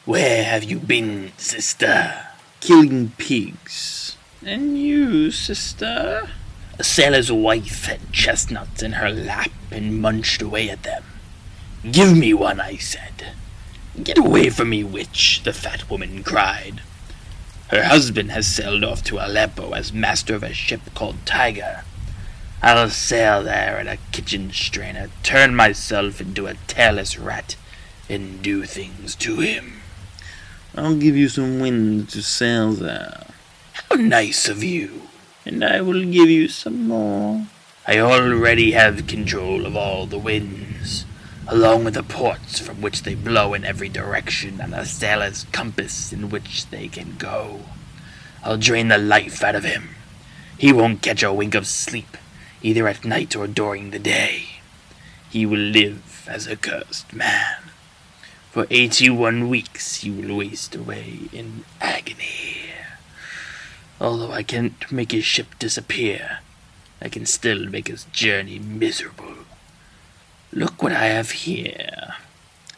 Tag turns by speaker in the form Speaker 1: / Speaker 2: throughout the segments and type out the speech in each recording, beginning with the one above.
Speaker 1: Where have you been, sister?
Speaker 2: Killing pigs.
Speaker 1: And you, sister? A sailor's wife had chestnuts in her lap and munched away at them. Give me one, I said. Get away from me, witch, the fat woman cried. Her husband has sailed off to Aleppo as master of a ship called Tiger. I'll sail there at a kitchen strainer, turn myself into a tailless rat, and do things to him.
Speaker 2: I'll give you some wind to sail there.
Speaker 1: How nice of you.
Speaker 2: And I will give you some more.
Speaker 1: I already have control of all the winds, along with the ports from which they blow in every direction and a sailor's compass in which they can go. I'll drain the life out of him. He won't catch a wink of sleep, either at night or during the day. He will live as a cursed man. For 81 weeks he will waste away in agony. Although I can't make his ship disappear, I can still make his journey miserable. Look what I have here.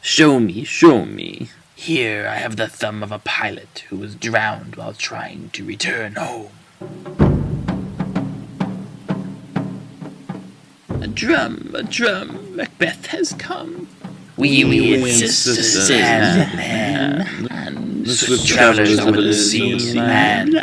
Speaker 2: Show me.
Speaker 1: Here I have the thumb of a pilot who was drowned while trying to return home. A drum, Macbeth has come. We insist, man, swift travelers over the sea, man.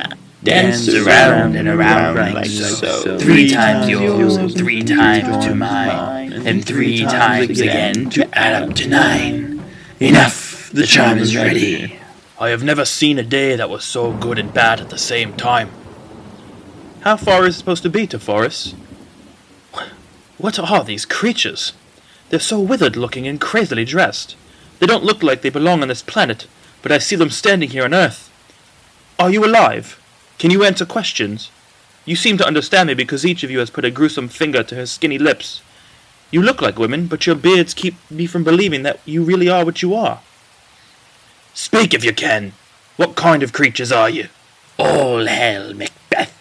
Speaker 1: Dance around and around like so. 3 times yours, 3 times to mine, and 3 times again to add up to 9. Enough, the charm is ready. I have never seen a day that was so good and bad at the same time.
Speaker 3: How far is it supposed to be to Forest? What are these creatures? They're so withered looking and crazily dressed. They don't look like they belong on this planet, but I see them standing here on Earth. Are you alive? Can you answer questions? You seem to understand me because each of you has put a gruesome finger to her skinny lips. You look like women, but your beards keep me from believing that you really are what you are. Speak if you can. What kind of creatures are you?
Speaker 1: All hail, Macbeth.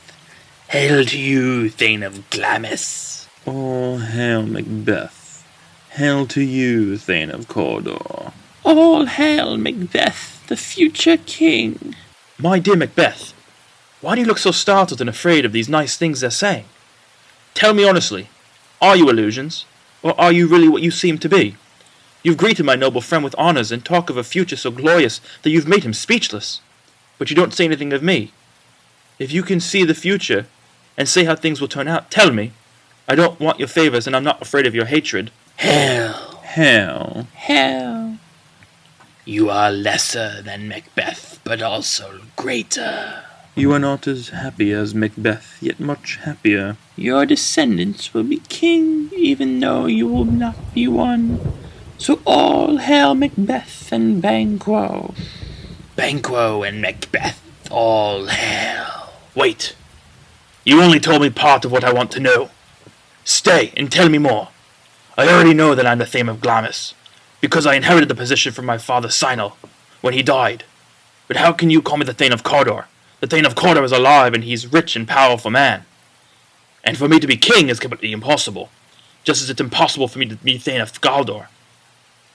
Speaker 1: Hail to you, Thane of Glamis.
Speaker 2: All hail, Macbeth. Hail to you, Thane of Cawdor.
Speaker 1: All hail, Macbeth, the future king.
Speaker 3: My dear Macbeth, why do you look so startled and afraid of these nice things they're saying? Tell me honestly, are you illusions, or are you really what you seem to be? You've greeted my noble friend with honors and talk of a future so glorious that you've made him speechless. But you don't say anything of me. If you can see the future and say how things will turn out, tell me. I don't want your favors and I'm not afraid of your hatred.
Speaker 1: Hail. You are lesser than Macbeth, but also greater.
Speaker 2: You are not as happy as Macbeth, yet much happier.
Speaker 1: Your descendants will be king, even though you will not be one. So all hail Macbeth and Banquo. Banquo and Macbeth, all hail.
Speaker 3: Wait. You only told me part of what I want to know. Stay and tell me more. I already know that I'm the Thane of Glamis, because I inherited the position from my father Sinel when he died. But how can you call me the Thane of Cawdor? The Thane of Cawdor is alive and he's rich and powerful man. And for me to be king is completely impossible, just as it's impossible for me to be Thane of Galdor.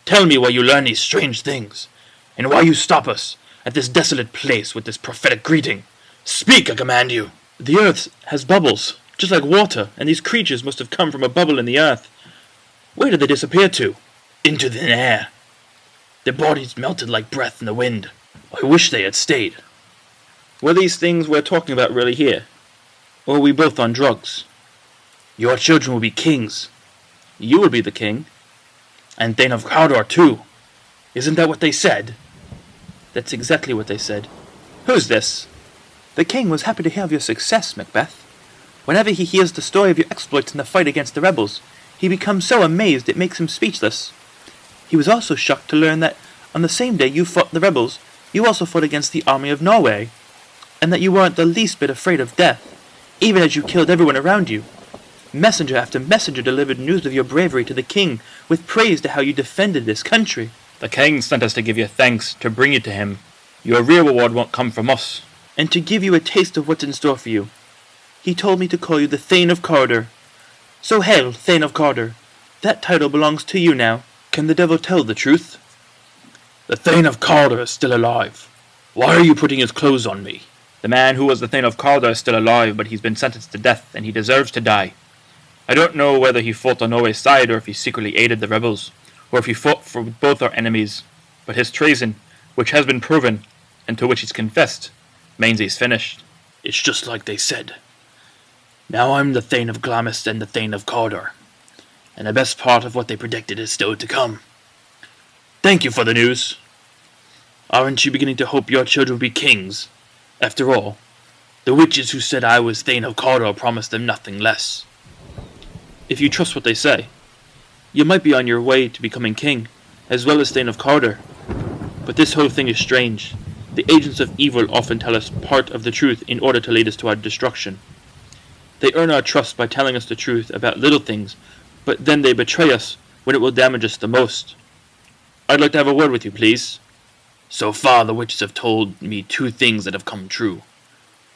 Speaker 3: Tell me where you learn these strange things, and why you stop us at this desolate place with this prophetic greeting. Speak, I command you. The earth has bubbles, just like water, and these creatures must have come from a bubble in the earth. Where did they disappear to? Into thin air. Their bodies melted like breath in the wind. I wish they had stayed. Were these things we're talking about really here? Or are we both on drugs? Your children will be kings. You will be the king. And Thane of Cawdor too. Isn't that what they said? That's exactly what they said. Who's this? The king was happy to hear of your success, Macbeth. Whenever he hears the story of your exploits in the fight against the rebels, he becomes so amazed it makes him speechless. He was also shocked to learn that on the same day you fought the rebels, you also fought against the army of Norway, and that you weren't the least bit afraid of death, even as you killed everyone around you. Messenger after messenger delivered news of your bravery to the king, with praise to how you defended this country. The king sent us to give you thanks, to bring you to him. Your real reward won't come from us. And to give you a taste of what's in store for you. He told me to call you the Thane of Cawdor. So hail, Thane of Cawdor. That title belongs to you now. Can the devil tell the truth? The Thane of Cawdor is still alive. Why are you putting his clothes on me?
Speaker 4: The man who was the Thane of Cawdor is still alive, but he's been sentenced to death, and he deserves to die. I don't know whether he fought on Norway's side, or if he secretly aided the rebels, or if he fought for both our enemies, but his treason, which has been proven, and to which he's confessed, means he's finished.
Speaker 3: It's just like they said. Now I'm the Thane of Glamis and the Thane of Cawdor, and the best part of what they predicted is still to come. Thank you for the news. Aren't you beginning to hope your children will be kings? After all, the witches who said I was Thane of Cawdor promised them nothing less.
Speaker 4: If you trust what they say, you might be on your way to becoming king, as well as Thane of Cawdor. But this whole thing is strange. The agents of evil often tell us part of the truth in order to lead us to our destruction. They earn our trust by telling us the truth about little things, but then they betray us when it will damage us the most. I'd like to have a word with you, please.
Speaker 3: So far the witches have told me 2 things that have come true,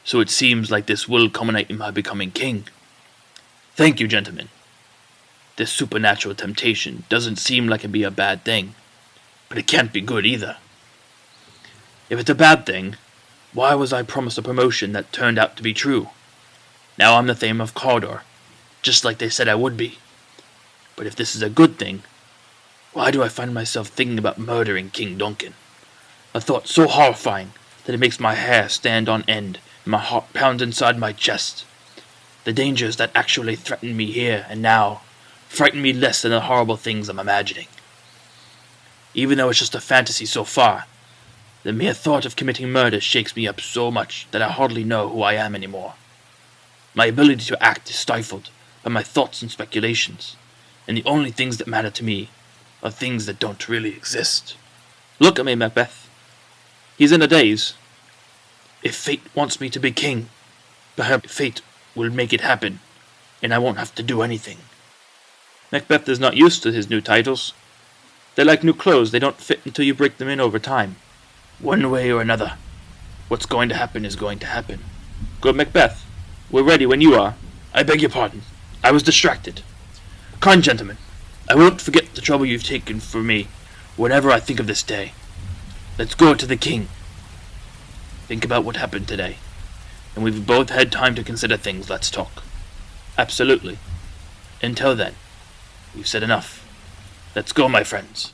Speaker 3: so it seems like this will culminate in my becoming king. Thank you, gentlemen. This supernatural temptation doesn't seem like it'd be a bad thing, but it can't be good either. If it's a bad thing, why was I promised a promotion that turned out to be true? Now I'm the Thane of Cawdor, just like they said I would be. But if this is a good thing, why do I find myself thinking about murdering King Duncan? A thought so horrifying that it makes my hair stand on end and my heart pounds inside my chest. The dangers that actually threaten me here and now frighten me less than the horrible things I'm imagining. Even though it's just a fantasy so far, the mere thought of committing murder shakes me up so much that I hardly know who I am anymore. My ability to act is stifled by my thoughts and speculations, and the only things that matter to me are things that don't really exist.
Speaker 4: Look at me, Macbeth. He's in a daze.
Speaker 3: If fate wants me to be king, perhaps fate will make it happen, and I won't have to do anything.
Speaker 4: Macbeth is not used to his new titles. They're like new clothes, they don't fit until you break them in over time.
Speaker 3: One way or another, what's going to happen is going to happen.
Speaker 4: Good Macbeth, we're ready when you are.
Speaker 3: I beg your pardon. I was distracted. Kind gentlemen, I won't forget the trouble you've taken for me whenever I think of this day. Let's go to the king. Think about what happened today. And we've both had time to consider things. Let's talk.
Speaker 4: Absolutely.
Speaker 3: Until then, we've said enough. Let's go, my friends.